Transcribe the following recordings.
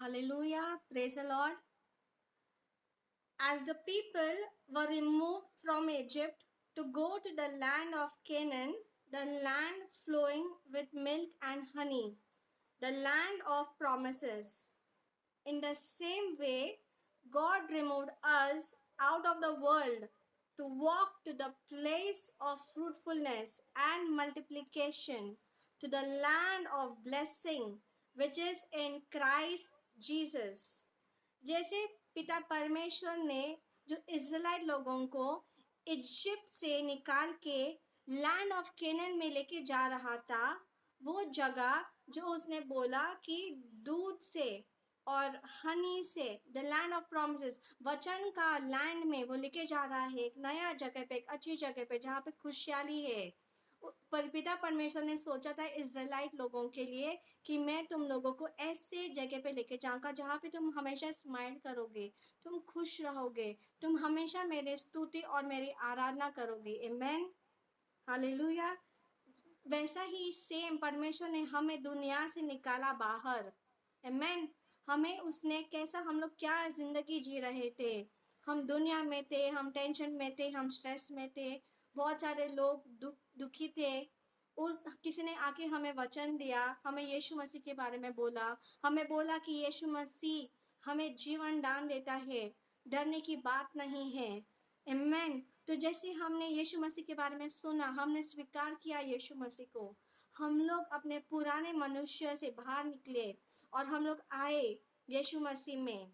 Hallelujah. Praise the Lord. As the people were removed from Egypt to go to the land of Canaan, the land flowing with milk and honey, the land of promises. In the same way, God removed us out of the world to walk to the place of fruitfulness and multiplication, to the land of blessing, which is in Christ Jesus. जैसे पिता परमेश्वर ने जो Israel लोगों को Egypt से निकाल के लैंड ऑफ केनन में लेके जा रहा था, वो जगह जो उसने बोला कि दूध से और हनी से, द लैंड ऑफ प्रोमिसेस, वचन का लैंड में वो लेके जा रहा है, एक नया जगह पे, एक अच्छी जगह पे जहाँ पे खुशहाली है। पिता परमेश्वर ने सोचा था इज़राइट लोगों के लिए कि मैं तुम लोगों को ऐसे जगह पे लेके जाऊंगा जहाँ पे तुम हमेशा स्माइल करोगे, तुम खुश रहोगे, तुम हमेशा मेरे स्तुति और मेरी आराधना करोगे। आमेन, हालेलुया। वैसा ही सेम परमेश्वर ने हमें दुनिया से निकाला बाहर। आमेन। हमें उसने कैसा, हम लोग क्या जिंदगी जी रहे थे, हम दुनिया में थे, हम टेंशन में थे, हम स्ट्रेस में थे, बहुत सारे लोग दुखी थे। उस किसी ने आके हमें वचन दिया, हमें यीशु मसीह के बारे में बोला, हमें बोला कि यीशु मसीह हमें जीवन दान देता है, डरने की बात नहीं है। आमेन। तो जैसे हमने यीशु मसीह के बारे में सुना, हमने स्वीकार किया यीशु मसीह को, हम लोग अपने पुराने मनुष्य से बाहर निकले और हम लोग आए यीशु मसीह में।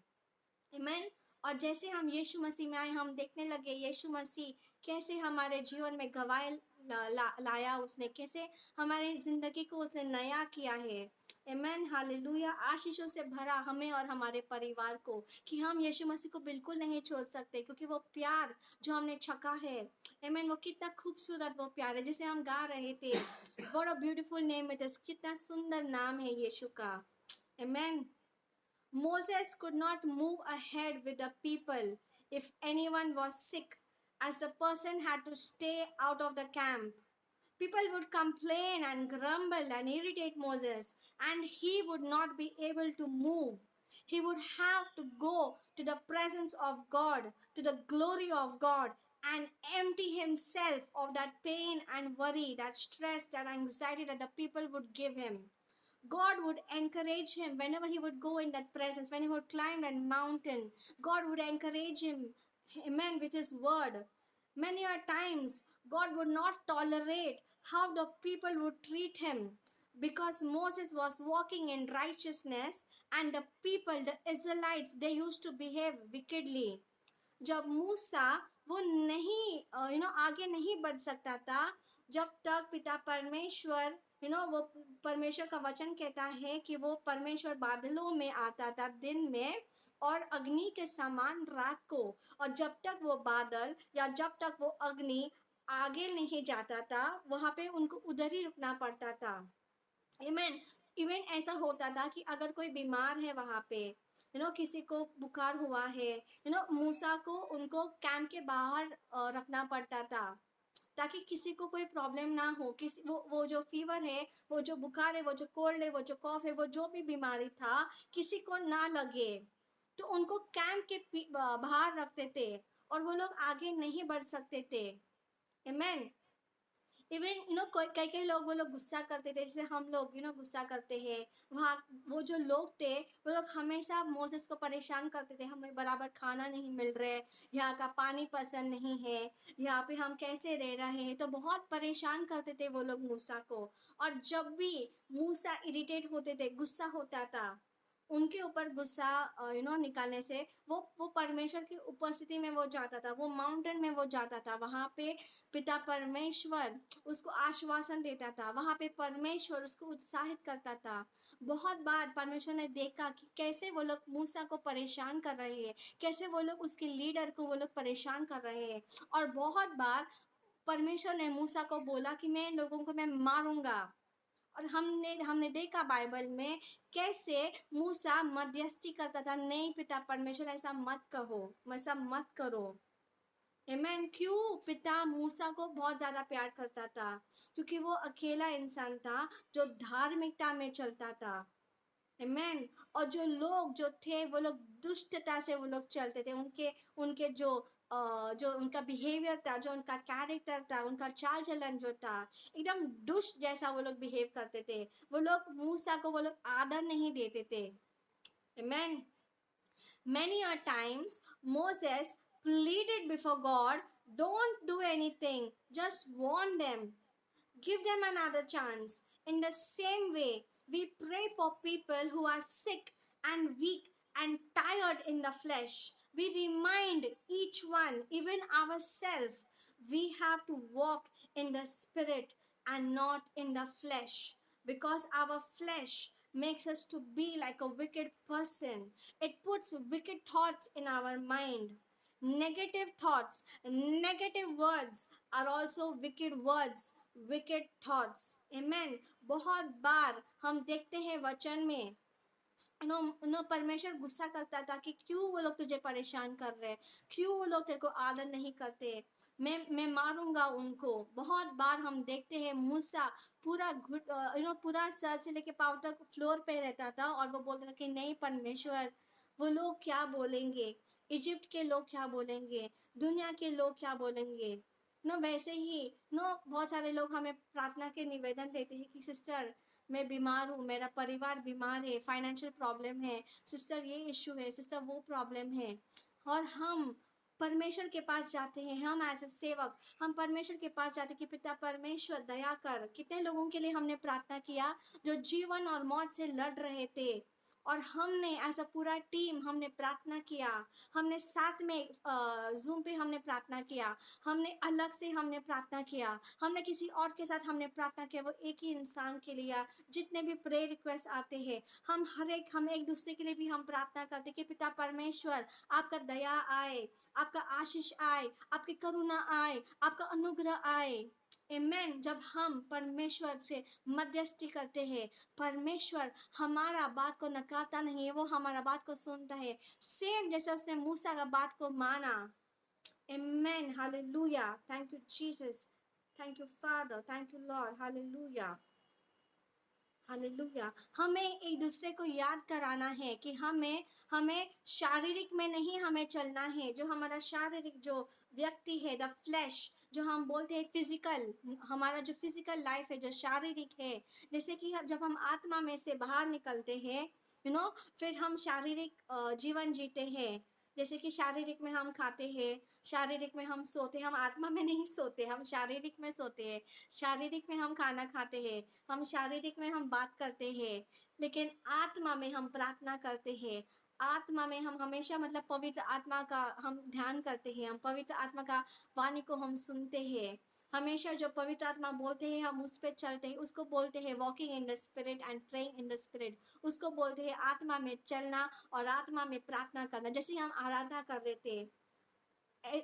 आमेन। और जैसे हम यीशु मसीह में आए, हम देखने लगे यीशु मसीह कैसे हमारे जीवन में गवाही लाया, उसने कैसे हमारी जिंदगी को उसने नया किया है। आमेन, हालेलुया। आशीषों से भरा हमें और हमारे परिवार को, कि हम यीशु मसीह को बिल्कुल नहीं छोड़ सकते, क्योंकि वो प्यार जो हमने छका है, आमेन, वो कितना खूबसूरत वो प्यार है। जैसे हम गा रहे थे, what a beautiful name it is, कितना सुंदर नाम है यीशु का। आमेन। Moses could not move ahead with the people if anyone was sick, as the person had to stay out of the camp. People would complain and grumble and irritate Moses, and he would not be able to move. He would have to go to the presence of God, to the glory of God, and empty himself of that pain and worry, that stress, that anxiety that the people would give him. God would encourage him whenever he would go in that presence, when he would climb that mountain. God would encourage him, amen, with his word. Many a times, God would not tolerate how the people would treat him, because Moses was walking in righteousness and the people, the Israelites, they used to behave wickedly. जब मूसा वो नहीं आगे नहीं बढ़ सकता था, जब तक पिता परमेश्वर वो परमेश्वर का वचन कहता है कि वो परमेश्वर बादलों में आता था दिन में और अग्नि के समान रात को, और जब तक वो बादल या जब तक वो अग्नि आगे नहीं जाता था, वहां पे उनको उधर ही रुकना पड़ता था। इवन इवन ऐसा होता था कि अगर कोई बीमार है वहां पे, किसी को बुखार हुआ है, मूसा को उनको कैंप के बाहर रखना पड़ता था, ताकि किसी को कोई प्रॉब्लम ना हो, किसी वो जो फीवर है, वो जो बुखार है, वो जो कोल्ड है, वो जो कॉफ है, वो जो भी बीमारी था, किसी को ना लगे। तो उनको कैंप के बाहर रखते थे और वो लोग आगे नहीं बढ़ सकते थे। आमेन। इवन कई कई लोग वो लोग गुस्सा करते थे, जैसे हम लोग गुस्सा करते हैं। वहाँ वो जो लोग थे, वो लोग हमेशा मोसेस को परेशान करते थे, हमें बराबर खाना नहीं मिल रहा है, यहाँ का पानी पसंद नहीं है, यहाँ पे हम कैसे रह रहे हैं, तो बहुत परेशान करते थे वो लोग मूसा को। और जब भी मूसा इरिटेट होते थे, गुस्सा होता था, उनके ऊपर गुस्सा निकालने से वो परमेश्वर की उपस्थिति में वो जाता था, वो माउंटेन में वो जाता था, वहाँ पे पिता परमेश्वर उसको आश्वासन देता था, वहाँ पे परमेश्वर उसको उत्साहित करता था। बहुत बार परमेश्वर ने देखा कि कैसे वो लोग मूसा को परेशान कर रहे हैं, कैसे वो लोग उसके लीडर को वो लोग परेशान कर रहे हैं, और बहुत बार परमेश्वर ने मूसा को बोला कि मैं लोगों को मैं मारूंगा। और हमने हमने देखा बाइबल में कैसे मूसा मध्यस्थी करता था, नहीं पिता परमेश्वर ऐसा मत कहो, ऐसा मत करो। आमेन। क्यों? पिता मूसा को बहुत ज़्यादा प्यार करता था, क्योंकि वो अकेला इंसान था जो धार्मिकता में चलता था। आमेन। और जो लोग जो थे वो लोग दुष्टता से वो लोग चलते थे, उनके उनके जो उनका बिहेवियर था, जो उनका कैरेक्टर था, उनका चाल चलन जो था, एकदम दुष्ट जैसा वो लोग बिहेव करते थे। वो लोग मूसा को वो लोग आदर नहीं देते थे। आमेन। Many a times Moses pleaded before God, don't do anything, just warn them, give them another chance. In the same way, we pray for people who are sick and weak and tired in the flesh. We remind each one, even ourselves, we have to walk in the spirit and not in the flesh, because our flesh makes us to be like a wicked person. It puts wicked thoughts in our mind. Negative thoughts, negative words are also wicked words, wicked thoughts. Amen. बहुत बार हम देखते हैं वचन में no no परमेश्वर गुस्सा करता था कि क्यों वो लोग तुझे परेशान कर रहे हैं, क्यों वो लोग तेरे को आदर नहीं करते, मैं मारूंगा उनको। बहुत बार हम देखते हैं मूसा पूरा घुट पूरा सर से लेके पाँव तक फ्लोर पे रहता था और वो बोलता था कि नहीं परमेश्वर, वो लोग क्या बोलेंगे, इजिप्ट के लोग क्या बोलेंगे, दुनिया के लोग क्या बोलेंगे। वैसे ही बहुत सारे लोग हमें प्रार्थना के निवेदन देते हैं कि सिस्टर मैं बीमार हूँ, मेरा परिवार बीमार है, फाइनेंशियल प्रॉब्लम है, सिस्टर ये इशू है, सिस्टर वो प्रॉब्लम है। और हम परमेश्वर के पास जाते हैं, हम एज ए सेवक हम परमेश्वर के पास जाते हैं कि पिता परमेश्वर दया कर। कितने लोगों के लिए हमने प्रार्थना किया जो जीवन और मौत से लड़ रहे थे, और हमने एज अ पूरा टीम हमने प्रार्थना किया, हमने साथ में जूम पे हमने प्रार्थना किया, हमने अलग से हमने प्रार्थना किया, हमने किसी और के साथ हमने प्रार्थना किया, वो एक ही इंसान के लिए। जितने भी प्रेयर रिक्वेस्ट आते हैं हम एक दूसरे के लिए भी हम प्रार्थना करते कि पिता परमेश्वर आपका दया आए, आपका आशीष आए, आपकी करुणा आए, आपका अनुग्रह आए। आमेन। जब हम परमेश्वर से मध्यस्थी करते हैं, परमेश्वर हमारा बात को नकारता नहीं है, वो हमारा बात को सुनता है, सेम जैसे उसने मूसा का बात को माना। Amen. Hallelujah. Thank you, Jesus. Thank you, Father. Thank you, Lord. Hallelujah. Hallelujah. हमें एक दूसरे को याद कराना है कि हमें हमें शारीरिक में नहीं हमें चलना है। जो हमारा शारीरिक जो व्यक्ति है, द फ्लैश, जो हम बोलते हैं फिजिकल, हमारा जो फिजिकल लाइफ है, जो शारीरिक है, जैसे कि जब हम आत्मा में से बाहर निकलते हैं, फिर हम शारीरिक जीवन जीते हैं। जैसे कि शारीरिक में हम खाते हैं, शारीरिक में हम सोते हैं, हम आत्मा में नहीं सोते, हम शारीरिक में सोते हैं। शारीरिक में हम खाना खाते हैं, हम शारीरिक में हम बात करते हैं, लेकिन आत्मा में हम प्रार्थना करते हैं। आत्मा में हम हमेशा मतलब पवित्र आत्मा का हम ध्यान करते हैं, हम पवित्र आत्मा का वाणी को हम सुनते हैं। हमेशा जो पवित्र आत्मा बोलते हैं हम उस पर चलते हैं, उसको बोलते हैं walking in the spirit and praying in the spirit. उसको बोलते हैं आत्मा में चलना और आत्मा में प्रार्थना करना। जैसे हम आराधना कर रहे थे,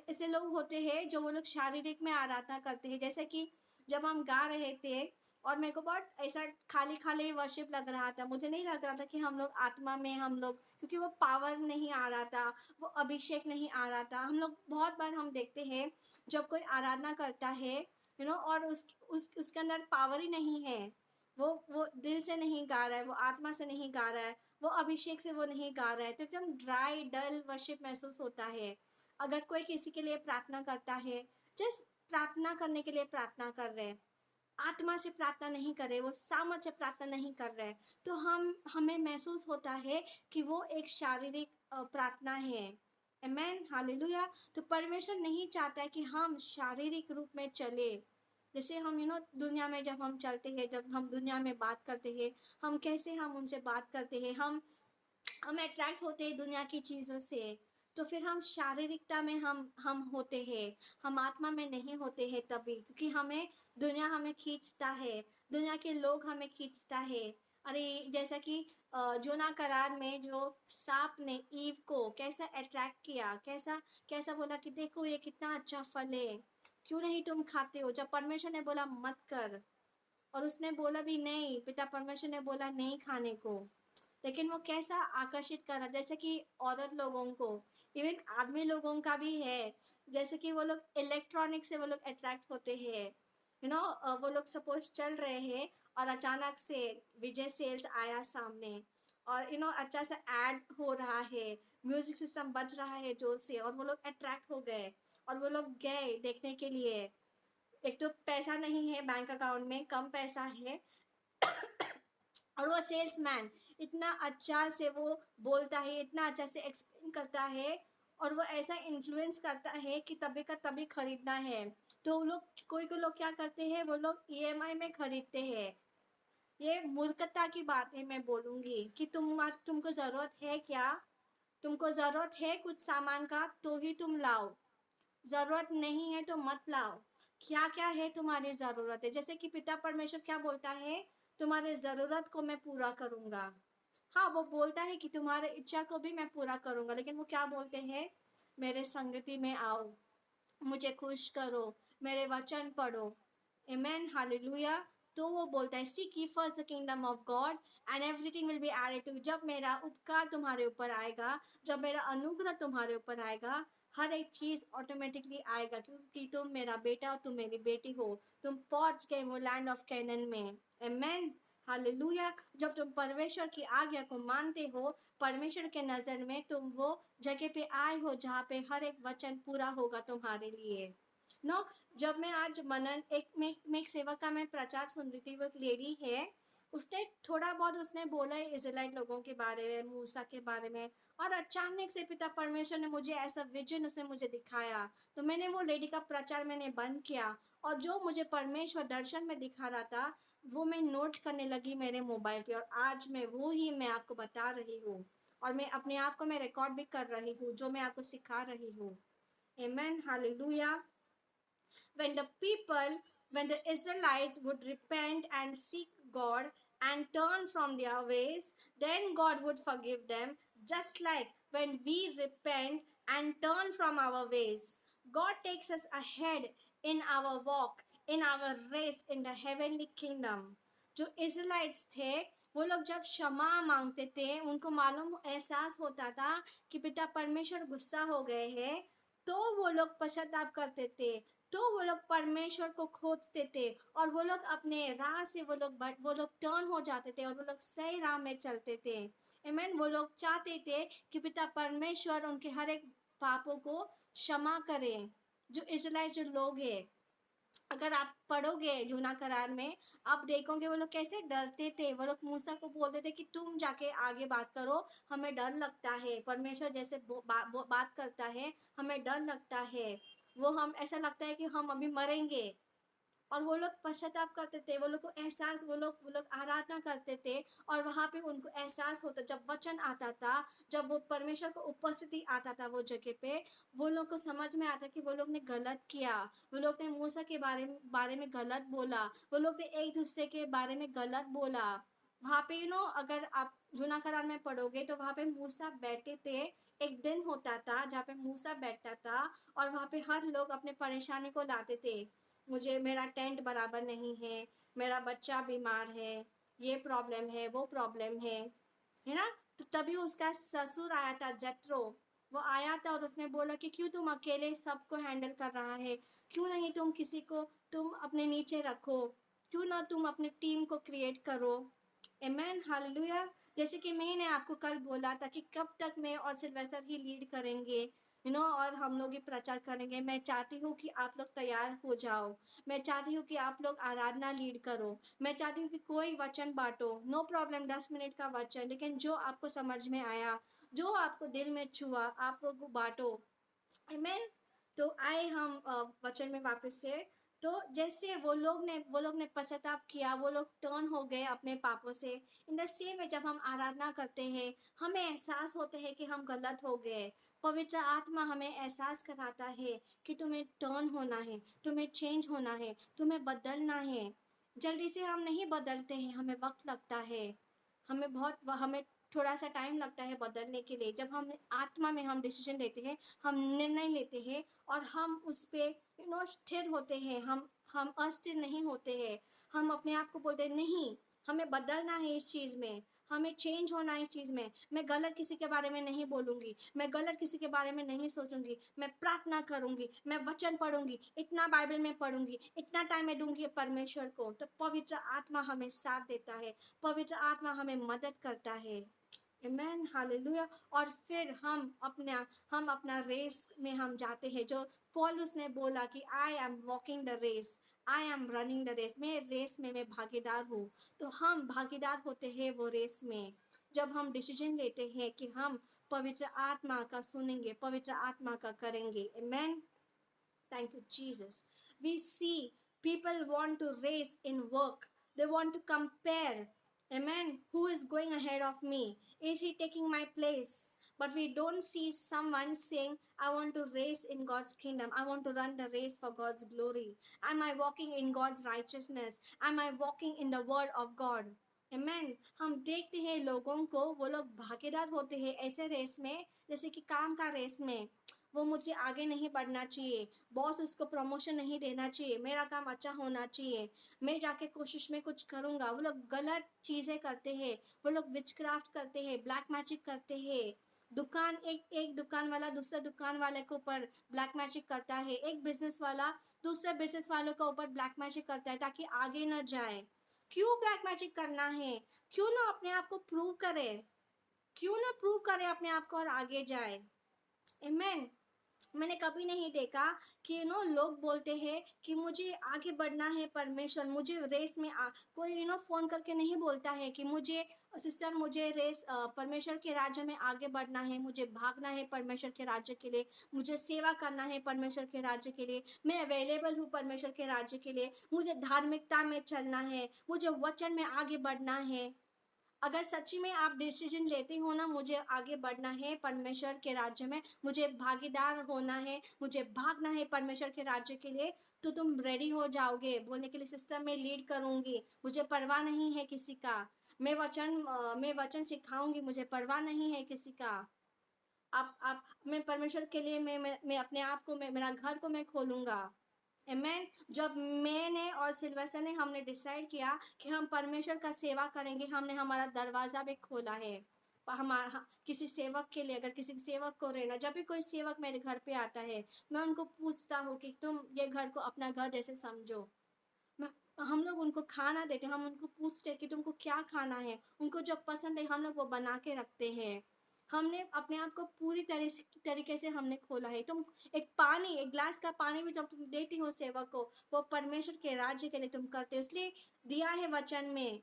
ऐसे लोग होते हैं जो वो लोग शारीरिक में आराधना करते हैं। जैसे कि जब हम गा रहे थे और मेरे को बहुत ऐसा खाली खाली वर्शिप लग रहा था, मुझे नहीं लग रहा था कि हम लोग आत्मा में हम लोग, क्योंकि वो पावर नहीं आ रहा था, वो अभिषेक नहीं आ रहा था। हम लोग बहुत बार हम देखते हैं जब कोई आराधना करता है और उसके अंदर पावर ही नहीं है, वो दिल से नहीं गा रहा है, वो आत्मा से नहीं गा रहा है, वो अभिषेक से वो नहीं गा रहा है, तो एकदम ड्राई डल वर्शिप महसूस होता है। अगर कोई किसी के लिए प्रार्थना करता है, जस्ट प्रार्थना करने के लिए प्रार्थना कर रहे हैं, आत्मा से प्रार्थना नहीं कर रहे, वो सामर्थ से प्रार्थना नहीं कर रहे, तो हमें महसूस होता है कि वो एक शारीरिक प्रार्थना है। आमेन। हालेलुया। तो परमेश्वर नहीं चाहता है कि हम शारीरिक रूप में चले। जैसे हम दुनिया में जब हम चलते हैं, जब हम दुनिया में बात करते हैं, हम कैसे हम उनसे बात करते हैं, हम अट्रैक्ट होते हैं दुनिया की चीज़ों से, तो फिर हम शारीरिकता में हम होते हैं, हम आत्मा में नहीं होते हैं तभी, क्योंकि दुनिया हमें खींचता है, दुनिया के लोग हमें खींचता है। अरे जैसा कि जोना करार में जो सांप ने ईव को कैसा अट्रैक्ट किया, कैसा कैसा बोला कि देखो ये कितना अच्छा फल है, क्यों नहीं तुम खाते हो, जब परमेश्वर ने बोला मत कर, और उसने बोला भी नहीं, पिता परमेश्वर ने बोला नहीं खाने को, लेकिन वो कैसा आकर्षित कर रहा, जैसे कि औरत लोगों को, इवन आदमी लोगों का भी है, जैसे कि वो लोग इलेक्ट्रॉनिक से वो लोग अट्रैक्ट होते हैं। वो लोग सपोज चल रहे हैं और अचानक से विजय सेल्स आया सामने, और अच्छा सा ऐड हो रहा है, म्यूजिक सिस्टम बज रहा है जोर से, और वो लोग अट्रैक्ट हो गए और वो लोग गए देखने के लिए। एक तो पैसा नहीं है बैंक अकाउंट में, कम पैसा है, और वो सेल्समैन इतना अच्छा से वो बोलता है, इतना अच्छा से एक्सप्लेन करता है, और वो ऐसा इन्फ्लुएंस करता है कि तभी का तभी खरीदना है। तो वो लोग, कोई कोई लोग क्या करते हैं, वो लोग ईएमआई में खरीदते हैं। ये मूर्खता की बात है, मैं बोलूंगी कि तुमको जरूरत है क्या? तुमको जरूरत है कुछ सामान का तो ही तुम लाओ, जरूरत नहीं है तो मत लाओ। क्या क्या है तुम्हारी जरूरत है, जैसे कि पिता परमेश्वर क्या बोलता है, तुम्हारे जरूरत को मैं पूरा करूंगा। हाँ, वो बोलता है कि तुम्हारे इच्छा को भी मैं पूरा करूंगा, लेकिन वो क्या बोलते हैं, मेरे संगति में आओ, मुझे खुश करो, मेरे वचन पढ़ो। Amen, hallelujah. तो वो बोलता है, seek ye first the kingdom of God and everything will be added to. जब मेरा उपकार तुम्हारे ऊपर आएगा, जब मेरा अनुग्रह तुम्हारे ऊपर आएगा, हर एक चीज ऑटोमेटिकली आएगा, क्योंकि तुम मेरा बेटा और तुम मेरी बेटी हो। तुम पहुंच गए वो लैंड ऑफ कैनन में। आमेन, हालेलुया। जब तुम परमेश्वर की आज्ञा को मानते हो, परमेश्वर के नजर में तुम वो जगह पे आए हो जहाँ पे हर एक वचन पूरा होगा तुम्हारे लिए। नो, जब मैं आज मनन मैं एक सेवा का मैं प्रचार सुन रही थी, वो एक लेडी है, उसने थोड़ा बहुत उसने बोला है इजराइल लोगों के बारे में, मूसा के बारे में, और अचानक से पिता परमेश्वर ने मुझे ऐसा विजन उसने मुझे दिखाया। तो मैंने वो लेडी का प्रचार मैंने बंद किया, और जो मुझे परमेश्वर दर्शन में दिखा रहा था वो मैं नोट करने लगी मेरे मोबाइल पे, और आज मैं वो ही मैं आपको बता रही हूँ, और मैं अपने आप को मैं रिकॉर्ड भी कर रही हूँ जो मैं आपको सिखा रही हूँ। Amen, hallelujah. when the people when the Israelites would repent and seek God and turn from their ways, then God would forgive them, just like when we repent and turn from our ways. God takes us ahead in our walk, in our race in the heavenly kingdom. जो Israelites थे, वो लोग जब क्षमा मांगते थे, उनको मालूम एहसास होता था कि पिता परमेश्वर गुस्सा हो गए हैं, तो वो लोग पश्चाताप करते थे, तो वो लोग परमेश्वर को खोजते थे, और वो लोग अपने राह से वो लोग टर्न हो जाते थे, और वो लोग सही राह में चलते थे। आमीन। वो लोग चाहते थे कि पिता परमेश्वर उनके हर एक पापों को क्षमा करें। जो इजराइल जो लोग हैं, अगर आप पढ़ोगे जूना करार में, आप देखोगे वो लोग कैसे डरते थे। वो लोग मूसा को बोलते थे कि तुम जाके आगे बात करो, हमें डर लगता है, परमेश्वर जैसे बात करता है, हमें डर लगता है, वो हम ऐसा लगता है कि हम अभी मरेंगे। और वो लोग पश्चाताप करते थे, वो लोग को एहसास, वो लोग आराधना करते थे, और वहाँ पे उनको एहसास होता, जब वचन आता था, जब वो परमेश्वर को उपस्थिति आता था वो जगह पे, वो लोग को समझ में आता कि वो लोग ने गलत किया, वो लोग ने मूसा के बारे में गलत बोला, वो लोग ने एक दूसरे के बारे में गलत बोला। वहाँ पे अगर आप जूना करार में पढ़ोगे तो वहाँ पे मूसा बैठे थे, एक दिन होता था जहाँ पे मूसा बैठता था, और वहाँ पे हर लोग अपने परेशानी को लाते थे। मुझे मेरा टेंट बराबर नहीं है, मेरा बच्चा बीमार है, ये प्रॉब्लम है, वो प्रॉब्लम है ना। तो तभी उसका ससुर आया था, जत्रो, वो आया था, और उसने बोला कि क्यों तुम अकेले सबको हैंडल कर रहा है, क्यों नहीं तुम किसी को तुम अपने नीचे रखो, क्यों ना तुम अपनी टीम को क्रिएट करो। आमेन, हालेलुया। जैसे कि मैंने आपको कल बोला था कि कब तक मैं और सिल्वेस्टर ही लीड करेंगे, और हम लोग ही प्रचार करेंगे। मैं चाहती हूँ कि आप लोग तैयार हो जाओ, मैं चाहती हूँ कि आप लोग आराधना लीड करो, मैं चाहती हूँ कि कोई वचन बांटो, नो प्रॉब्लम, 10 मिनट का वचन, लेकिन जो आपको समझ में आया, जो आपको दिल में छुआ, आप लोग बांटो। आमेन। तो आए हम वचन में वापस से। तो जैसे वो लोग ने पश्चाताप किया, वो लोग टर्न हो गए अपने पापों से। इन द सेम में जब हम आराधना करते हैं, हमें एहसास होता है कि हम गलत हो गए, पवित्र आत्मा हमें एहसास कराता है कि तुम्हें टर्न होना है, तुम्हें चेंज होना है, तुम्हें बदलना है। जल्दी से हम नहीं बदलते हैं, हमें वक्त लगता है, हमें थोड़ा सा टाइम लगता है बदलने के लिए। जब हम आत्मा में हम डिसीजन लेते हैं, हम निर्णय लेते हैं, और हम उस पे स्थिर होते हैं, हम अस्थिर नहीं होते हैं। हम अपने आप को बोलते हैं, नहीं, हमें बदलना है इस चीज़ में, हमें चेंज होना है इस चीज़ में। मैं गलत किसी के बारे में नहीं बोलूँगी, मैं गलत किसी के बारे में नहीं सोचूंगी, मैं प्रार्थना करूँगी, मैं वचन पढ़ूंगी, इतना बाइबल में पढ़ूंगी, इतना टाइम मैं दूंगी परमेश्वर को। तो पवित्र आत्मा हमें साथ देता है, पवित्र आत्मा हमें मदद करता है। आमेन, हालेलुया। और फिर हम अपना रेस में हम जाते हैं, जो पौलुस ने बोला कि I am walking the race, I am running the race, मैं रेस में मैं भागीदार हूँ। तो हम भागीदार होते हैं वो रेस में, जब हम डिसीजन लेते हैं कि हम पवित्र आत्मा का सुनेंगे, पवित्र आत्मा का करेंगे। आमेन। Thank you, Jesus. We see people want to race in work. They want to compare. Amen. Who is going ahead of me? Is he taking my place? But we don't see someone saying, I want to race in God's kingdom. I want to run the race for God's glory. Am I walking in God's righteousness? Am I walking in the word of God? Amen. हम देखते हैं लोगों को, वो लोग भागीदार होते हैं ऐसे रेस में, जैसे कि काम का रेस में। वो मुझे आगे नहीं बढ़ना चाहिए, बॉस उसको प्रमोशन नहीं देना चाहिए, मेरा काम अच्छा होना चाहिए, मैं जाके कोशिश में कुछ करूँगा। वो लोग गलत चीज़ें करते हैं, वो लोग विचक्राफ्ट करते हैं, ब्लैक मैजिक करते हैं। दुकान एक एक दुकान वाला दूसरे दुकान वाले के ऊपर ब्लैक मैजिक करता है, एक बिजनेस वाला दूसरे बिजनेस वालों के ऊपर ब्लैक मैजिक करता है ताकि आगे न जाए। क्यों ब्लैक मैजिक करना है? क्यों ना अपने आप को प्रूव करे, क्यों ना प्रूव करे अपने आप को और आगे जाए। आमेन। मैंने कभी नहीं देखा कि लोग बोलते हैं कि मुझे आगे बढ़ना है परमेश्वर, मुझे रेस में कोई फ़ोन करके नहीं बोलता है कि मुझे सिस्टर, मुझे रेस परमेश्वर के राज्य में आगे बढ़ना है, मुझे भागना है परमेश्वर के राज्य के लिए, मुझे सेवा करना है परमेश्वर के राज्य के लिए, मैं अवेलेबल हूँ परमेश्वर के राज्य के लिए, मुझे धार्मिकता में चलना है, मुझे वचन में आगे बढ़ना है। अगर सच्ची में आप डिसीजन लेते हो ना, मुझे आगे बढ़ना है परमेश्वर के राज्य में, मुझे भागीदार होना है, मुझे भागना है परमेश्वर के राज्य के लिए, तो तुम रेडी हो जाओगे बोलने के लिए, सिस्टम में लीड करूंगी, मुझे परवाह नहीं है किसी का, मैं वचन सिखाऊंगी, मुझे परवाह नहीं है किसी का। आप मैं परमेश्वर के लिए मैं अपने आप को, मैं मेरा घर को मैं खोलूंगा। आमेन। जब मैंने और सिल्वस्टर ने हमने डिसाइड किया कि हम परमेश्वर का सेवा करेंगे, हमने हमारा दरवाज़ा भी खोला है हमारा किसी सेवक के लिए। अगर किसी सेवक को रहना, जब भी कोई सेवक मेरे घर पे आता है, मैं उनको पूछता हूँ कि तुम ये घर को अपना घर जैसे समझो। हम लोग उनको खाना देते, हम उनको पूछते हैं कि तुमको क्या खाना है, उनको जब पसंद है हम लोग वो बना के रखते हैं। हमने अपने आप को पूरी तरीके से हमने खोला है। तुम एक ग्लास का पानी भी जब तुम देती हो सेवक को, वो परमेश्वर के राज्य के लिए तुम करते हो, इसलिए दिया है वचन में।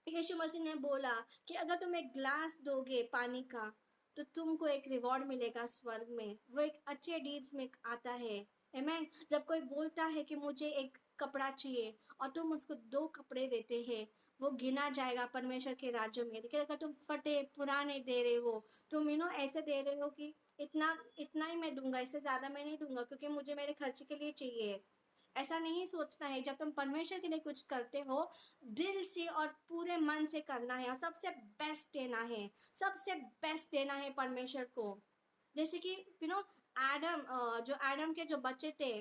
यीशु मसीह ने बोला कि अगर तुम एक ग्लास दोगे पानी का, तो तुमको एक रिवॉर्ड मिलेगा स्वर्ग में। वो एक अच्छे डीड्स में आता है। आमेन। जब कोई बोलता है कि मुझे एक कपड़ा चाहिए और तुम उसको 2 कपड़े देते हैं, वो गिना जाएगा परमेश्वर के राज्य में। लेकिन अगर तुम फटे पुराने दे रहे हो, तुम ऐसे दे रहे हो कि इतना इतना ही मैं दूंगा, इससे ज़्यादा मैं नहीं दूंगा क्योंकि मुझे मेरे खर्चे के लिए चाहिए, ऐसा नहीं सोचना है। जब तुम परमेश्वर के लिए कुछ करते हो, दिल से और पूरे मन से करना है और सबसे बेस्ट देना है, सबसे बेस्ट देना है परमेश्वर को। जैसे कि यू नो एडम, जो एडम के जो बच्चे थे,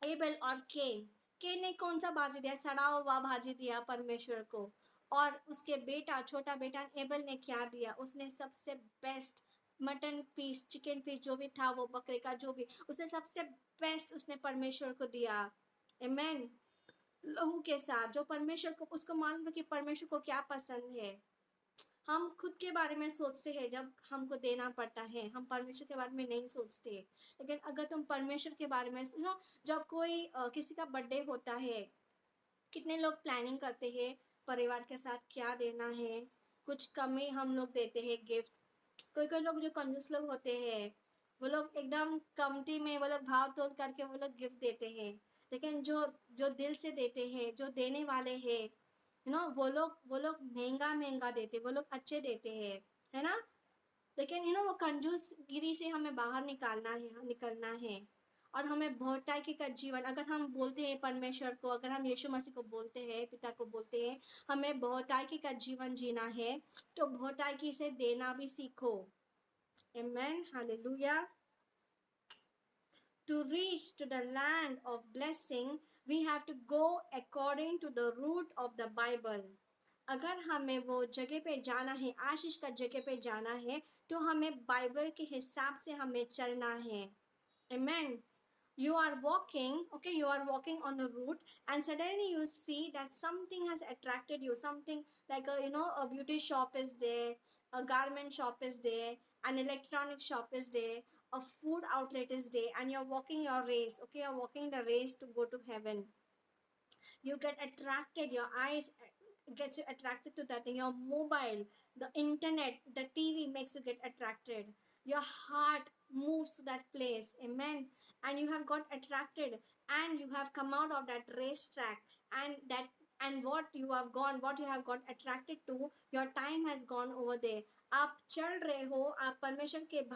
एबेल और केन ने कौन सा भाजी दिया? सड़ा हुआ भाजी दिया परमेश्वर को। और उसके बेटा, छोटा बेटा एबेल ने क्या दिया? उसने सबसे best mutton piece, chicken piece जो भी था, वो बकरे का जो भी, उसने सबसे बेस्ट उसने परमेश्वर को दिया। आमेन। लहू के साथ, जो परमेश्वर को, उसको मालूम है कि परमेश्वर को क्या पसंद है। हम खुद के बारे में सोचते हैं जब हमको देना पड़ता है, हम परमेश्वर के बारे में नहीं सोचते। लेकिन अगर तुम परमेश्वर के बारे में सुनो, जब कोई किसी का बर्थडे होता है, कितने लोग प्लानिंग करते हैं परिवार के साथ क्या देना है, कुछ कम ही हम लोग देते हैं गिफ्ट। कोई कोई लोग जो कंजूस लोग होते हैं, वो लोग एकदम कमती में, वो लोग भाव तोल करके वो लोग गिफ्ट देते हैं। लेकिन जो जो दिल से देते हैं, जो देने वाले हैं, वो लोग महंगा महंगा देते, वो लोग अच्छे देते हैं, है ना। लेकिन वो कंजूस गिरी से हमें बाहर निकलना है। और हमें बहुतायकी का जीवन, अगर हम बोलते हैं परमेश्वर को, अगर हम यीशु मसीह को बोलते हैं, पिता को बोलते हैं, हमें बहुतायकी का जीवन जीना है, तो बहुतायकी से देना भी सीखो। आमेन, hallelujah. To reach to the land of blessing, we have to go according to the route of the Bible. अगर हमें वो जगह पे जाना है, आशीष का जगह पे जाना है, तो हमें बाइबल के हिसाब से हमें चलना है। आमेन। You are walking, okay, you are walking on a route, and suddenly you see that something has attracted you, something like a beauty shop is there, a garment shop is there, an electronic shop is there, a food outlet is there, and you're walking your race, okay, you're walking the race to go to heaven. You get attracted, your eyes gets you attracted to that thing, your mobile, the internet, the TV makes you get attracted, your heart moves to that place, amen, and you have got attracted, and you have come out of that racetrack, and what you have gone, what you have got attracted to, your time has gone over there. आप चल रहे हो, आप परमेश्वर के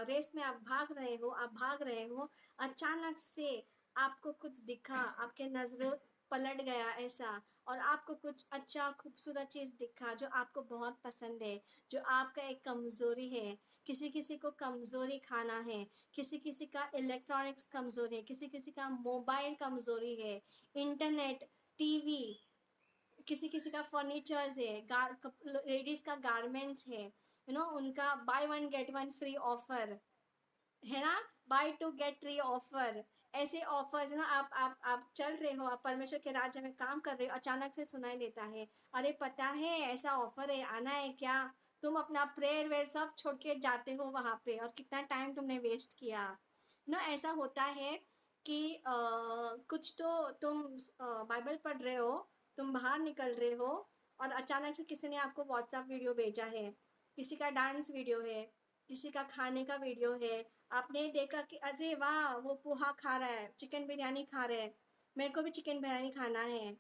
race में आप भाग रहे हो, आप भाग रहे हो, अचानक से आपको कुछ दिखा, आपके नजरों पलट गया ऐसा, और आपको कुछ अच्छा खूबसूरत चीज़ दिखा जो आपको बहुत पसंद है, जो आपका एक कमज़ोरी है। किसी किसी को कमज़ोरी खाना है, किसी किसी का इलेक्ट्रॉनिक्स कमज़ोरी है, किसी किसी का मोबाइल कमज़ोरी है, इंटरनेट, टीवी, किसी किसी का फर्नीचर्स है, लेडीज़ का गारमेंट्स है, उनका buy one get one free offer है ना, buy two get three offer, ऐसे ऑफर्स ना, आप चल रहे हो, आप परमेश्वर के राज्य में काम कर रहे हो, अचानक से सुनाई देता है, अरे पता है ऐसा ऑफर है, आना है क्या? तुम अपना प्रेयर वेयर सब छोड़ के जाते हो वहाँ पे, और कितना टाइम तुमने वेस्ट किया ना। ऐसा होता है कि कुछ तो तुम बाइबल पढ़ रहे हो, तुम बाहर निकल रहे हो, और अचानक से किसी ने आपको व्हाट्सएप वीडियो भेजा है, किसी का डांस वीडियो है, किसी का खाने का वीडियो है, आपने देखा कि अरे वाह वो पोहा खा रहा है, चिकन बिरयानी खा रहे हैं, मेरे को भी चिकन बिरयानी खाना है।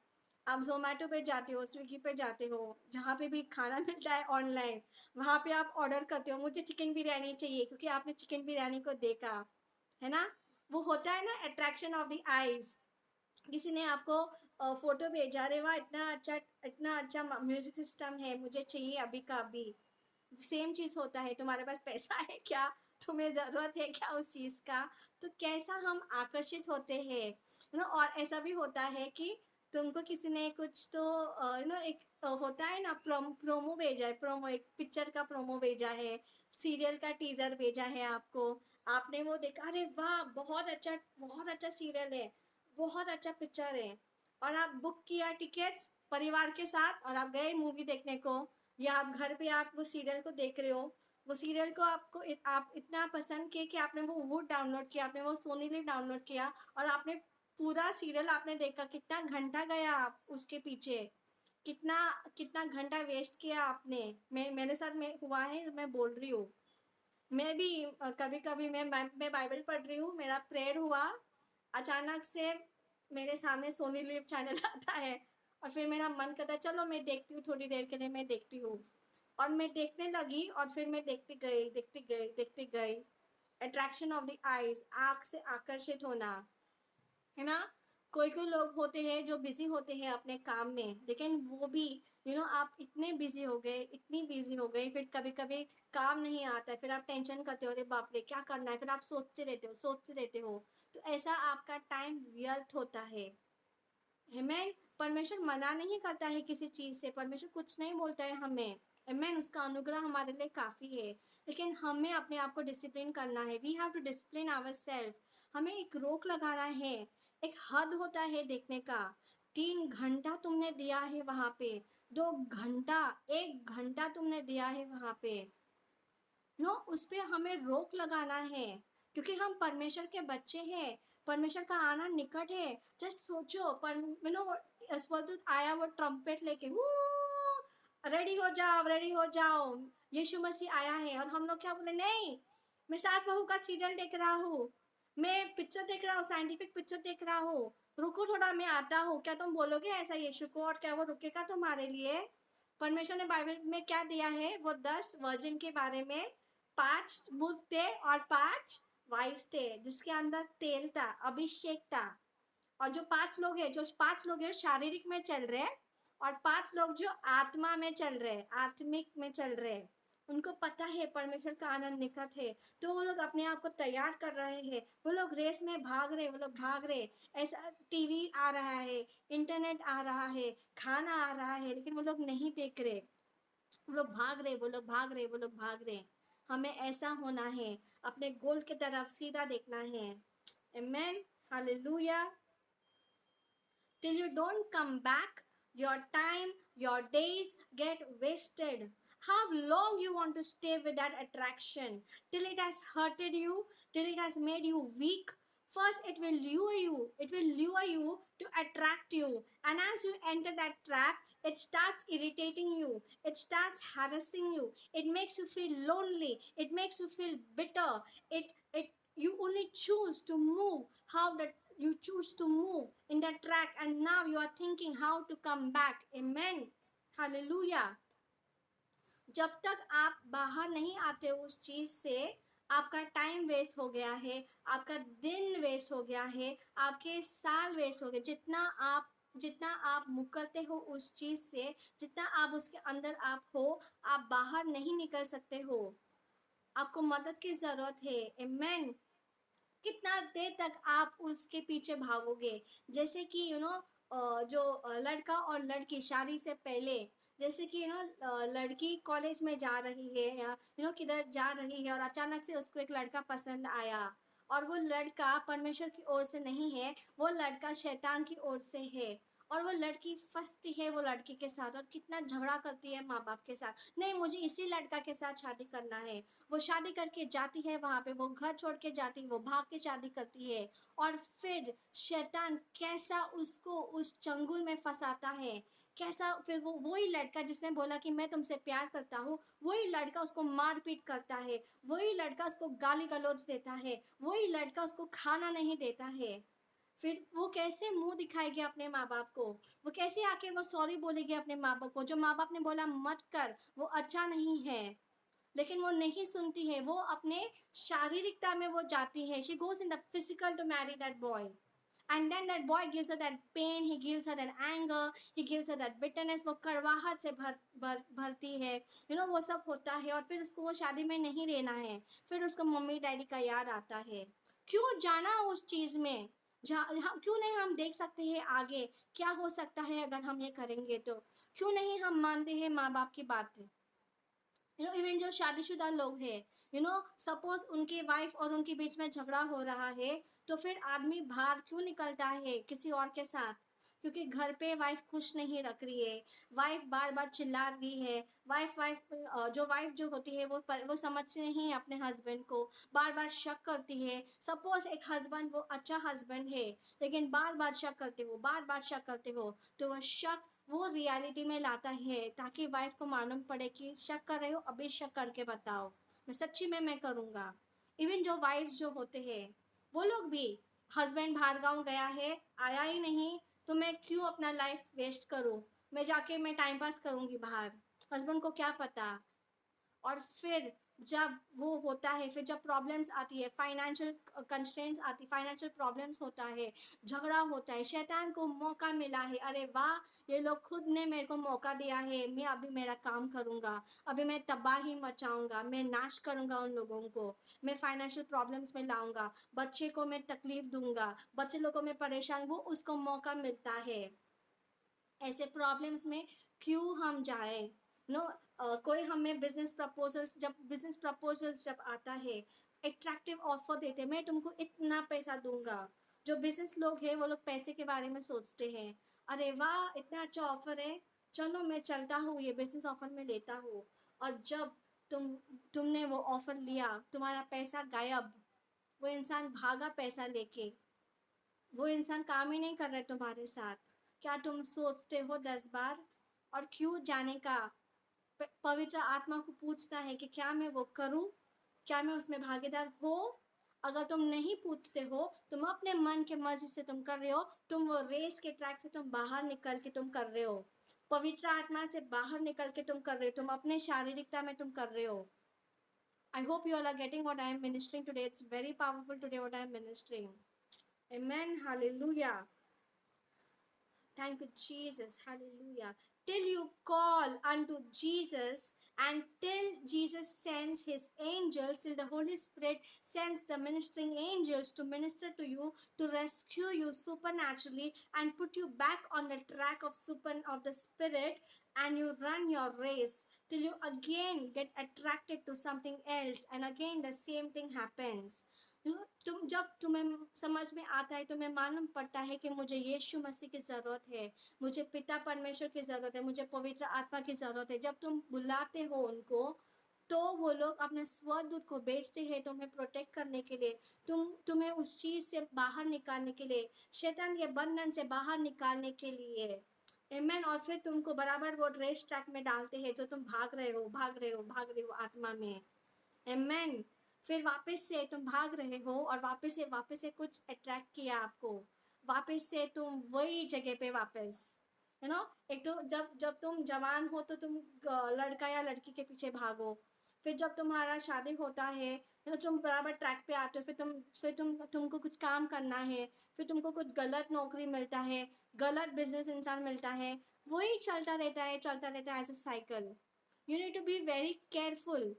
आप जोमेटो पे जाते हो, स्विगी पे जाते हो, जहाँ पे भी खाना मिलता है ऑनलाइन, वहाँ पे आप ऑर्डर करते हो, मुझे चिकन बिरयानी चाहिए, क्योंकि आपने चिकन बिरयानी को देखा है ना। वो होता है ना अट्रैक्शन ऑफ द आईज। किसी ने आपको फोटो भेजा, अरे वाह इतना अच्छा म्यूजिक सिस्टम है, मुझे चाहिए अभी का अभी। सेम चीज़ होता है, तुम्हारे पास पैसा है क्या, तुम्हें ज़रूरत है क्या उस चीज़ का, तो कैसा हम आकर्षित होते हैं, और ऐसा भी होता है कि तुमको किसी ने कुछ तो एक होता है ना, प्रोमो भेजा है, प्रोमो, एक पिक्चर का प्रोमो भेजा है, सीरियल का टीजर भेजा है आपको, आपने वो देखा, अरे वाह बहुत अच्छा सीरियल है, बहुत अच्छा पिक्चर है, और आप बुक किया टिकट्स परिवार के साथ, और आप गए मूवी देखने को, या आप घर पे आप वो सीरियल को देख रहे हो, वो सीरियल को आप इतना पसंद किए कि आपने वो डाउनलोड किया, आपने वो सोनी लिव डाउनलोड किया, और आपने पूरा सीरियल आपने देखा, कितना घंटा गया आप उसके पीछे, कितना कितना घंटा वेस्ट किया आपने। मेरे साथ में हुआ है, मैं बोल रही हूँ। मैं भी कभी कभी मैं बाइबल पढ़ रही हूँ, मेरा प्रेयर हुआ, अचानक से मेरे सामने सोनी लिव चैनल आता है, और फिर मेरा मन करता है चलो मैं देखती हूँ, थोड़ी देर के लिए मैं देखती हूँ, और मैं देखने लगी, और फिर मैं देखती गई। अट्रैक्शन ऑफ द आईज, आँख से आकर्षित होना, है ना। कोई कोई लोग होते हैं जो बिजी होते हैं अपने काम में, लेकिन वो भी आप इतने बिजी हो गए, इतनी बिजी हो गए, फिर कभी कभी काम नहीं आता है, फिर आप टेंशन करते हो, अरे बाप रे क्या करना है, फिर आप सोचते रहते हो, तो ऐसा आपका टाइम व्यर्थ होता है। Amen। परमेश्वर मना नहीं करता है किसी चीज़ से, परमेश्वर कुछ नहीं बोलता है हमें, Amen। उसका अनुग्रह हमारे लिए काफ़ी है, लेकिन हमें अपने आप को डिसिप्लिन करना है, we have to discipline our self. हमें एक रोक लगाना है, एक हद होता है देखने का। 3 घंटा तुमने दिया है वहाँ पे, 2 घंटा, 1 घंटा तुमने दिया है वहाँ पे, उस पे हमें रोक लगाना है, क्योंकि हम परमेश्वर के बच्चे हैं, परमेश्वर का आना निकट है। जस्ट सोचो, पर स्वर्गदूत आया वो ट्रम्पेट लेके, वो रेडी हो जाओ, यीशु मसीह आया है, और हम लोग क्या बोले, नहीं मैं सास बहू का सीरियल देख रहा हूँ, मैं पिक्चर देख रहा हूँ, साइंटिफिक पिक्चर देख रहा हूँ, रुको थोड़ा मैं आता हूँ। क्या तुम बोलोगे ऐसा यीशु को, और क्या वो रुकेगा तुम्हारे लिए? परमेश्वर ने बाइबल में क्या दिया है, वो 10 वर्जिन के बारे में, 5 बुत थे और 5 वाइस थे, जिसके अंदर तेल था, अभिषेक था, और जो 5 लोग हैं, शारीरिक में चल रहे हैं, और 5 लोग जो आत्मा में चल रहे हैं, आत्मिक में चल रहे हैं, उनको पता है परमेश्वर का आनंद निकट है, तो वो लोग अपने आप को तैयार कर रहे हैं, वो लोग रेस में भाग रहे, वो लोग भाग रहे। ऐसा टीवी आ रहा है, इंटरनेट आ रहा है, खाना आ रहा है, लेकिन वो लोग नहीं देख रहे, वो लोग भाग रहे, वो लोग भाग रहे। हमें ऐसा होना है, अपने गोल की तरफ सीधा देखना है, आमेन। Hallelujah. Till you don't come back, your time, your days get wasted. How long you want to stay with that attraction? Till it has hurted you, till it has made you weak. First, it will lure you to attract you. And as you enter that trap, it starts irritating you, it starts harassing you, it makes you feel lonely, it makes you feel bitter. It you only choose to move how that you choose to move in that track, and now you are thinking how to come back. Amen. Hallelujah. जब तक आप बाहर नहीं आते उस चीज से, आपका टाइम वेस्ट हो गया है, आपका दिन वेस्ट हो गया है, आपके साल वेस्ट हो गए। जितना आप मुकरते हो उस चीज से, जितना आप उसके अंदर आप हो, आप बाहर नहीं निकल सकते हो। आपको मदद की जरूरत है। Amen. कितना देर तक आप उसके पीछे भागोगे? जैसे कि जो लड़का और लड़की शादी से पहले, जैसे कि लड़की कॉलेज में जा रही है या किधर जा रही है, और अचानक से उसको एक लड़का पसंद आया, और वो लड़का परमेश्वर की ओर से नहीं है, वो लड़का शैतान की ओर से है, और वो लड़की फंसती है वो लड़के के साथ, और कितना झगड़ा करती है माँ बाप के साथ, नहीं मुझे इसी लड़का के साथ शादी करना है। वो शादी करके जाती है, वहां पे वो घर छोड़ के जाती है, वो भाग के शादी करती है, और फिर शैतान कैसा उसको उस चंगुल में फंसाता है, कैसा फिर वो वही लड़का जिसने बोला कि मैं तुमसे प्यार करता हूँ, वही लड़का उसको मारपीट करता है, वही लड़का उसको गाली गलौज देता है, वही लड़का उसको खाना नहीं देता है। फिर वो कैसे मुंह दिखाएगी अपने माँ बाप को? वो कैसे आके वो सॉरी बोलेगी अपने माँ बाप को? जो माँ बाप ने बोला मत कर, वो अच्छा नहीं है, लेकिन वो नहीं सुनती है, वो अपने शारीरिकता में वो जाती है। She goes in the physical to marry that boy, and then that boy gives her that pain, he gives her that anger, he gives her that bitterness, वो कड़वाहट से भरती है, वो सब होता है, और फिर उसको वो शादी में नहीं रहना है, फिर उसको मम्मी डैडी का याद आता है। क्यों जाना उस चीज में? क्यों नहीं हम देख सकते हैं आगे क्या हो सकता है अगर हम ये करेंगे तो? क्यों नहीं हम मानते हैं माँ बाप की बातें? इवन जो शादीशुदा लोग हैं, सपोज उनकी वाइफ और उनके बीच में झगड़ा हो रहा है, तो फिर आदमी बाहर क्यों निकलता है किसी और के साथ? क्योंकि घर पे वाइफ खुश नहीं रख रही है, वाइफ बार बार चिल्ला रही है, वाइफ वाइफ जो वाइफ जो होती है वो समझती नहीं है अपने हस्बैंड को, बार बार शक करती है। सपोज एक हस्बैंड वो अच्छा हस्बैंड है, लेकिन बार बार शक करते हो, बार बार शक करते हो, तो वह शक वो रियलिटी में लाता है, ताकि वाइफ को मालूम पड़े कि शक कर रहे हो, अभी शक करके बताओ, मैं सच्ची में मैं करूँगा। इवन जो वाइफ्स जो होते हैं, वो लोग भी, हस्बैंड बाहर गाँव गया है, आया ही नहीं, तो मैं क्यों अपना लाइफ वेस्ट करूँ, मैं जाके मैं टाइम पास करूँगी बाहर, हस्बैंड को क्या पता। और फिर जब वो होता है, फिर जब प्रॉब्लम्स आती है, फाइनेंशियल कंस्ट्रेंट्स आती, फाइनेंशियल प्रॉब्लम्स होता है, झगड़ा होता है, शैतान को मौका मिला है, अरे वाह, ये लोग खुद ने मेरे को मौका दिया है, मैं अभी मेरा काम करूँगा, अभी मैं तबाही मचाऊंगा, मैं नाश करूँगा उन लोगों को, मैं फाइनेंशियल प्रॉब्लम्स में लाऊंगा, बच्चे को मैं तकलीफ दूंगा, बच्चे लोगों को मैं परेशान, वो उसको मौका मिलता है। ऐसे प्रॉब्लम्स में क्यों हम जाए? कोई हमें बिजनेस प्रपोजल्स जब आता है, एट्रैक्टिव ऑफर देते हैं, मैं तुमको इतना पैसा दूंगा। जो बिजनेस लोग हैं वो लोग पैसे के बारे में सोचते हैं, अरे वाह इतना अच्छा ऑफर है, चलो मैं चलता हूँ, ये बिजनेस ऑफर में लेता हूँ। और जब तुमने वो ऑफर लिया, तुम्हारा पैसा गायब, वो इंसान भागा पैसा लेके, वो इंसान काम ही नहीं कर रहा है तुम्हारे साथ। क्या तुम सोचते हो 10 बार? और क्यों जाने का? पवित्र आत्मा को पूछता है कि क्या मैं वो करूं, क्या मैं उसमें भागीदार हो? अगर तुम नहीं पूछते हो, तुम अपने मन के मर्जी से तुम कर रहे हो, तुम वो रेस के ट्रैक से तुम बाहर निकल के तुम कर रहे हो, पवित्र आत्मा से बाहर निकल के तुम कर रहे हो, तुम अपने शारीरिकता में तुम कर रहे हो। I hope you all are getting what I am ministering today. It's very powerful today what I am ministering. Amen. Hallelujah. Thank you, Jesus. Hallelujah. Till you call unto Jesus, and till Jesus sends his angels, till the Holy Spirit sends the ministering angels to minister to you, to rescue you supernaturally and put you back on the track of the Spirit, and you run your race till you again get attracted to something else, and again the same thing happens. तुम जब तुम्हें समझ में आता है, तुम्हें मालूम पड़ता है कि मुझे यीशु मसीह की ज़रूरत है, मुझे पिता परमेश्वर की ज़रूरत है, मुझे पवित्र आत्मा की ज़रूरत है, जब तुम बुलाते हो उनको, तो वो लोग अपने स्वदूत को भेजते हैं तुम्हें प्रोटेक्ट करने के लिए, तुम्हें उस चीज़ से बाहर निकालने के लिए, शैतान के बंधन से बाहर निकालने के लिए। आमेन। और फिर तुमको बराबर वो रेस ट्रैक में डालते हैं, जो तुम भाग रहे हो, भाग रहे हो, भाग रहे हो आत्मा में। आमेन। फिर वापस से तुम भाग रहे हो और वापस से कुछ अट्रैक्ट किया आपको, वापस से तुम वही जगह पे वापस, एक तो जब जब तुम जवान हो तो तुम लड़का या लड़की के पीछे भागो, फिर जब तुम्हारा शादी होता है तो तुम बराबर ट्रैक पे आते हो, तुमको कुछ काम करना है, फिर तुमको कुछ गलत नौकरी मिलता है, गलत बिजनेस इंसान मिलता है, वही चलता रहता है as a cycle. You need to be very careful.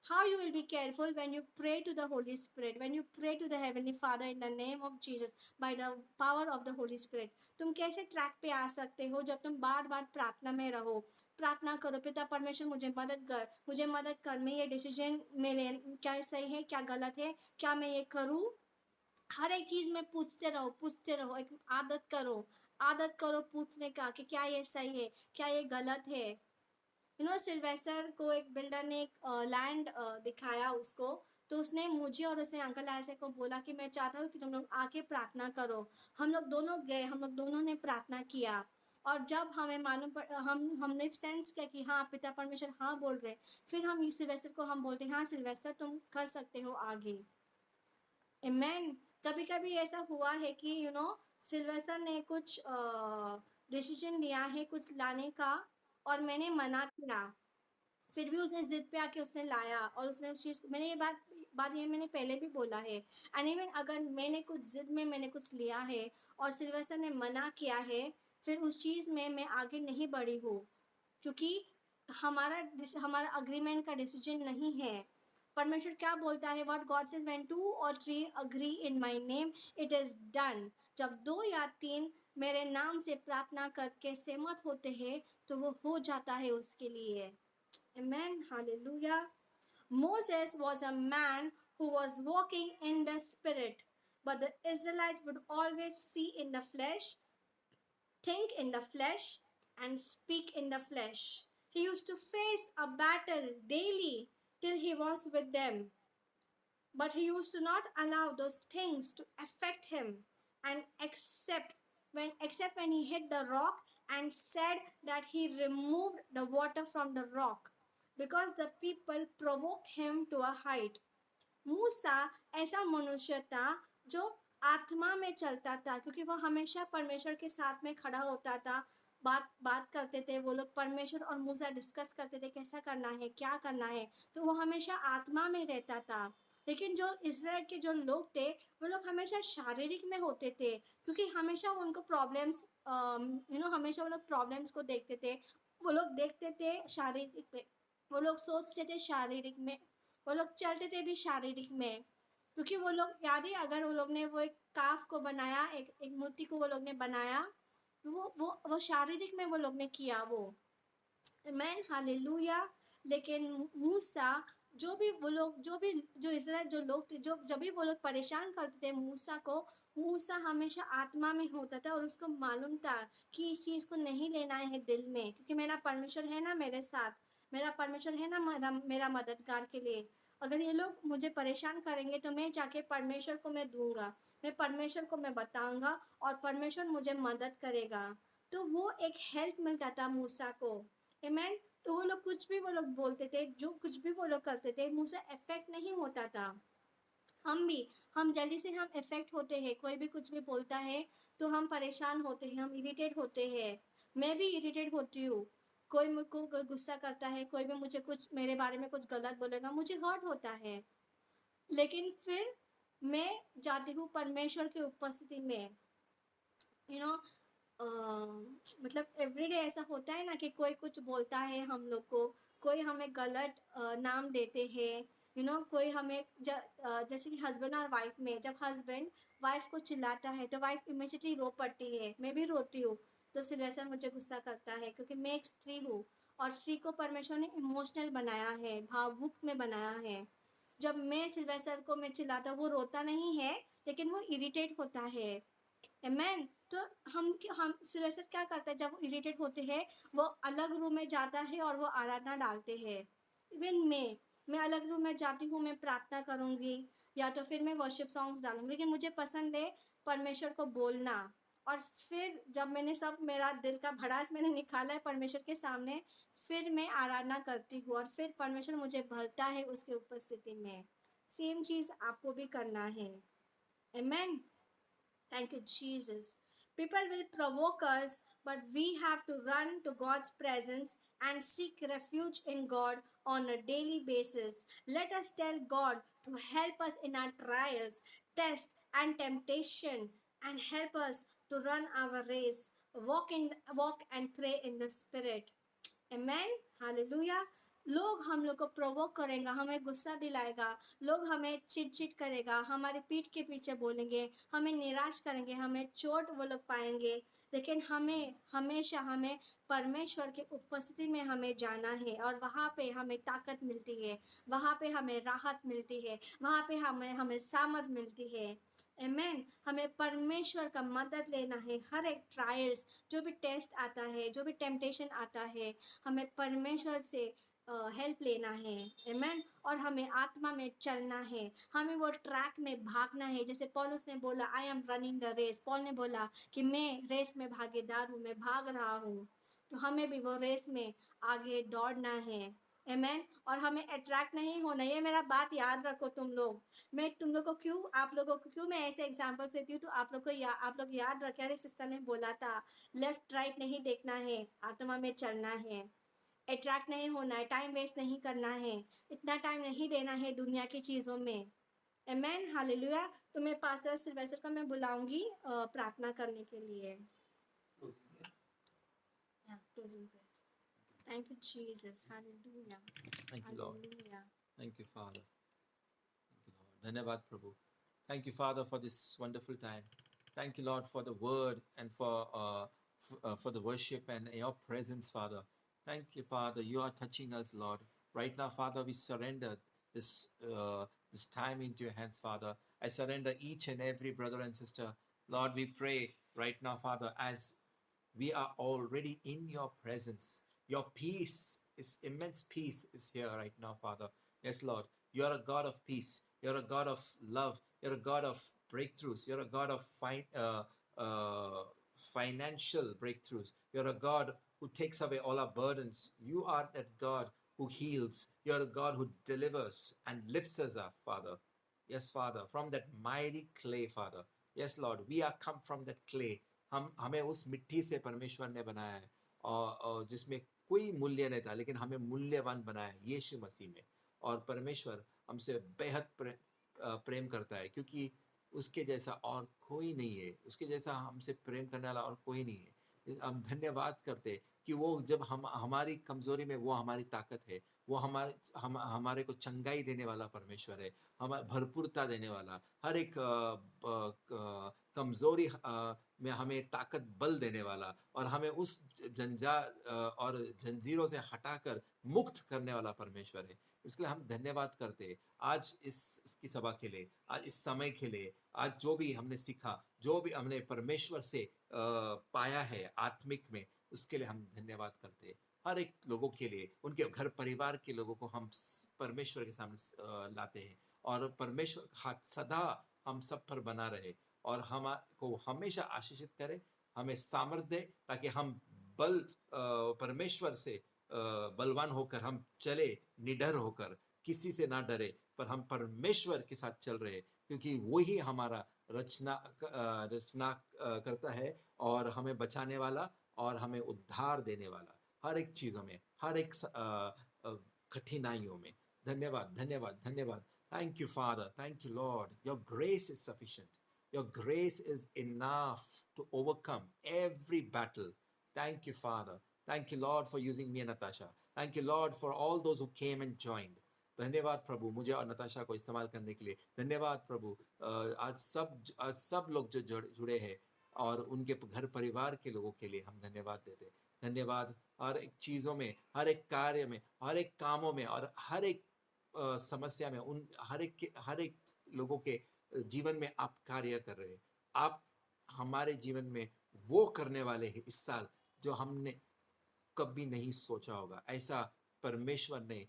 How you will be careful when you pray to the Holy Spirit, when you pray to the Heavenly Father in the name of Jesus, by the power of the Holy Spirit. तुम कैसे track पे आ सकते हो जब तुम बार बार प्रार्थना में रहो, प्रार्थना करो, पिता परमेश्वर मुझे मदद कर, मैं ये डिसीजन मेरे क्या सही है क्या गलत है, क्या मैं ये करूँ। हर एक चीज़ में पूछते रहो, एक आदत करो पूछने का कि क्या ये सही है, क्या ये गलत है। सिल्वेस्टर को एक बिल्डर ने एक लैंड दिखाया उसको, तो उसने मुझे और उसने अंकल ऐसे को बोला कि मैं चाहता हूँ कि तुम लोग आके प्रार्थना करो। हम लोग दोनों गए, हम लोग दोनों ने प्रार्थना किया, और जब हमें मालूम पड़ हमने सेंस किया कि हाँ पिता परमेश्वर हाँ बोल रहे, फिर हम सिल्वेस्टर को हम बोलते हाँ सिल्वेस्टर तुम कर सकते हो आगे। आमेन। कभी कभी ऐसा हुआ है कि सिल्वेस्टर ने कुछ डिसीजन लिया है कुछ लाने का, और मैंने मना किया, फिर भी उसने जिद पे आके उसने लाया, और उसने उस चीज़ मैंने ये बात ये मैंने पहले भी बोला है। एंड इवन अगर मैंने कुछ जिद में मैंने कुछ लिया है और सिल्वेस्टर ने मना किया है, फिर उस चीज़ में मैं आगे नहीं बढ़ी हूँ, क्योंकि हमारा अग्रीमेंट का डिसीजन नहीं है। परमेश्वर क्या बोलता है, what God says, when 2 or 3 agree in my name it is done. जब 2 या 3 मेरे नाम से प्रार्थना करके सहमत होते हैं तो वो हो जाता है उसके लिए। Amen. Hallelujah. Moses was a man who was walking in the spirit, but the Israelites would always see in the flesh, think in the flesh, and speak in the flesh. He used to face a battle daily till he was with them, but he used to not allow those things to affect him, and except when he hit the rock and said that he removed the water from the rock, because the people provoked him to a height. मूसा ऐसा मनुष्य था जो आत्मा में चलता था, क्योंकि वो हमेशा परमेश्वर के साथ में खड़ा होता था, बात बात करते थे वो लोग, परमेश्वर और मूसा डिस्कस करते थे कैसा करना है क्या करना है, तो वो हमेशा आत्मा में रहता था। लेकिन जो इज़राइल के जो लोग थे वो लोग हमेशा शारीरिक में होते थे, क्योंकि हमेशा उनको प्रॉब्लम्स हमेशा वो लोग प्रॉब्लम्स को देखते थे, वो लोग देखते थे शारीरिक में, वो लोग सोचते थे शारीरिक में, वो लोग चलते थे भी शारीरिक में, क्योंकि वो लोग याद है अगर वो लोग ने वो एक काफ को बनाया, एक मूर्ति को वो लोग ने बनाया, वो शारीरिक में वो लोग ने किया वो। Man hallelujah. लेकिन मूसा, जो इज़राइल जो लोग थे, जो जब भी वो लोग परेशान करते थे मूसा को, मूसा हमेशा आत्मा में होता था और उसको मालूम था कि इस चीज़ को नहीं लेना है दिल में, क्योंकि मेरा परमेश्वर है ना मेरे साथ, मेरा परमेश्वर है ना मेरा मददगार के लिए। अगर ये लोग मुझे परेशान करेंगे तो मैं जाके परमेश्वर को मैं दूंगा, मैं परमेश्वर को मैं बताऊंगा और परमेश्वर मुझे मदद करेगा। तो वो एक हेल्प मिलता था मूसा को। आमेन। तो वो लोग कुछ भी वो लोग बोलते थे, जो कुछ भी वो लोग करते थे, मुझसे इफेक्ट नहीं होता था। हम जल्दी से हम इफेक्ट होते हैं, कोई भी कुछ भी बोलता है तो हम परेशान होते हैं, हम इरिटेट होते हैं। मैं भी इरिटेट होती हूँ, कोई मुझको गुस्सा करता है, कोई भी मुझे कुछ मेरे बारे में कुछ गलत बोलेगा, मुझे हर्ट होता है। लेकिन फिर मैं जाती हूँ परमेश्वर की उपस्थिति में। यू नो मतलब एवरीडे ऐसा होता है ना कि कोई कुछ बोलता है हम लोग को, कोई हमें गलत नाम देते हैं, कोई हमें जैसे कि हस्बैंड और वाइफ में, जब हस्बैंड वाइफ को चिल्लाता है तो वाइफ इमिजिएटली रो पड़ती है, मैं भी रोती हूँ। तो सिल्वेस्टर मुझे गुस्सा करता है, क्योंकि मैं एक स्त्री हूँ और स्त्री को परमेश्वर ने इमोशनल बनाया है, भावुक में बनाया है। जब मैं सिल्वेस्टर को मैं चिल्लाता हूँ, वो रोता नहीं है, लेकिन वो इरिटेट होता है। आमेन। तो हम सिल्वेस्टर क्या करता है, जब वो इरिटेट होते हैं, वो अलग रूम में जाता है और वो आराधना डालते हैं। इवन मैं अलग रूम में जाती हूँ, मैं प्रार्थना करूँगी या तो फिर मैं वर्शिप सॉन्ग्स डालूंगी, लेकिन मुझे पसंद है परमेश्वर को बोलना। और फिर जब मैंने सब मेरा दिल का भड़ास मैंने निकाला है परमेश्वर के सामने, फिर मैं आराधना करती हूँ और फिर परमेश्वर मुझे भरता है उसके उपस्थिति में। सेम चीज़ आपको भी करना है। आमेन। Thank you, Jesus. People will provoke us, but we have to run to God's presence and seek refuge in God on a daily basis. Let us tell God to help us in our trials, tests, and temptation, and help us to run our race. Walk and pray in the Spirit. Amen. Hallelujah. लोग हम लोग को provoke करेगा, हमें गुस्सा दिलाएगा, लोग हमें चिट करेगा, हमारे पीठ के पीछे बोलेंगे, हमें निराश करेंगे, हमें चोट वो लोग पाएंगे, लेकिन हमें हमेशा हमें परमेश्वर के उपस्थिति में हमें जाना है और वहाँ पे हमें ताकत मिलती है, वहाँ पे हमें राहत मिलती है, वहाँ पे हमें हमें सामर्थ मिलती है। आमेन। हमें परमेश्वर का मदद लेना है। हर एक ट्रायल्स, जो भी टेस्ट आता है, जो भी टेम्पटेशन आता है, हमें परमेश्वर से हेल्प लेना है। आमेन। और हमें आत्मा में चलना है, हमें वो ट्रैक में भागना है। जैसे पौलुस ने बोला, I am running the race. Paul ने बोला कि मैं रेस में भागीदार हूँ, मैं भाग रहा हूँ। तो हमें भी वो रेस में आगे दौड़ना है। आमेन। और हमें अट्रैक्ट नहीं होना। ये मेरा बात याद रखो तुम लोग। मैं तुम लोग को क्यों, आप लोगों को क्यों मैं ऐसे एग्जाम्पल्स देती हूँ, तो आप लोग को आप लोग याद रखें। अरे सिस्टर ने बोला था, लेफ्ट राइट नहीं देखना है, आत्मा में चलना है, अट्रैक्ट नहीं होना है, टाइम वेस्ट नहीं करना है, इतना टाइम नहीं देना है दुनिया की चीज़ों में। आमेन। हालेलुया। तो मैं पास्टर सिल्वेस्टर को मैं बुलाऊंगी प्रार्थना करने के लिए। Closing prayer. Thank you, Jesus. Hallelujah. Thank you, Lord. Hallelujah. Thank you, Father. Thank you, Lord. Dhanyavad, Prabhu. Thank you, Father, for this wonderful time. Thank you, Lord, for the word and for the worship and your presence, Father. Thank you, Father. You are touching us, Lord. Right now, Father, we surrender this this time into your hands, Father. I surrender each and every brother and sister. Lord, we pray right now, Father, as we are already in your presence. Your peace is immense peace is here right now, Father. Yes, Lord. You are a God of peace. You're a God of love. You're a God of breakthroughs. You're a God of financial breakthroughs. You're a God who takes away all our burdens. You are that God who heals. You're a God who delivers and lifts us up, Father. Yes, Father, from that mighty clay, Father. Yes, Lord, we are come from that clay. हम हमें उस मिट्टी से परमेश्वर ने बनाया है, और जिसमें कोई मूल्य नहीं था, लेकिन हमें मूल्यवान बनाया है यीशु मसीह में। और परमेश्वर हमसे बेहद प्रेम करता है, क्योंकि उसके जैसा और कोई नहीं है, उसके जैसा हमसे प्रेम करने वाला और कोई नहीं है। हम धन्यवाद करते कि वो जब हम हमारी कमज़ोरी में वो हमारी ताकत है, वो हमारे को चंगाई देने वाला परमेश्वर है, हमें भरपूरता देने वाला, हर एक कमज़ोरी में हमें ताकत बल देने वाला, और हमें उस जंजाल और जंजीरों से हटाकर मुक्त करने वाला परमेश्वर है। इसलिए हम धन्यवाद करते हैं आज इसकी सभा के लिए, आज इस समय के लिए, आज जो भी हमने सीखा, जो भी हमने परमेश्वर से पाया है आत्मिक में, उसके लिए हम धन्यवाद करते हैं। हर एक लोगों के लिए, उनके घर परिवार के लोगों को हम परमेश्वर के सामने लाते हैं, और परमेश्वर का हाथ सदा हम सब पर बना रहे और हमको हमेशा आशीषित करे, हमें सामर्थ्य दे, ताकि हम परमेश्वर से बलवान होकर हम चले, निडर होकर, किसी से ना डरे, पर हम परमेश्वर के साथ चल रहे, क्योंकि वही हमारा रचना करता है और हमें बचाने वाला और हमें उद्धार देने वाला, हर एक चीज़ों में, हर एक कठिनाइयों में। धन्यवाद, धन्यवाद, धन्यवाद। Thank you, Father. Thank you, Lord. Your grace is sufficient. Your grace is enough to overcome every battle. Thank you, Father. Thank you, Lord, for using me and Natasha. Thank you, Lord, for all those who came and joined. धन्यवाद प्रभु, मुझे और नताशा को इस्तेमाल करने के लिए। धन्यवाद प्रभु, आज सब लोग जो जुड़े हैं और उनके घर परिवार के लोगों के लिए हम धन्यवाद देते हैं। धन्यवाद हर एक चीज़ों में, हर एक कार्य में, हर एक कामों में और हर एक समस्या में उन हर एक लोगों के जीवन में आप कार्य कर रहे हैं। आप हमारे जीवन में वो करने वाले हैं इस साल जो हमने कभी नहीं सोचा होगा। ऐसा परमेश्वर ने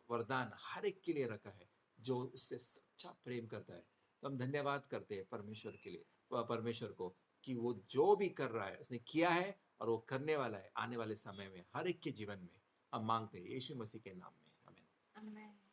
वरदान हर एक के लिए रखा है जो उससे सच्चा प्रेम करता है। तो हम धन्यवाद करते हैं परमेश्वर के लिए, परमेश्वर को, कि वो जो भी कर रहा है उसने किया है और वो करने वाला है आने वाले समय में हर एक के जीवन में। हम मांगते हैं यीशु मसीह के नाम में, आमीन। Amen.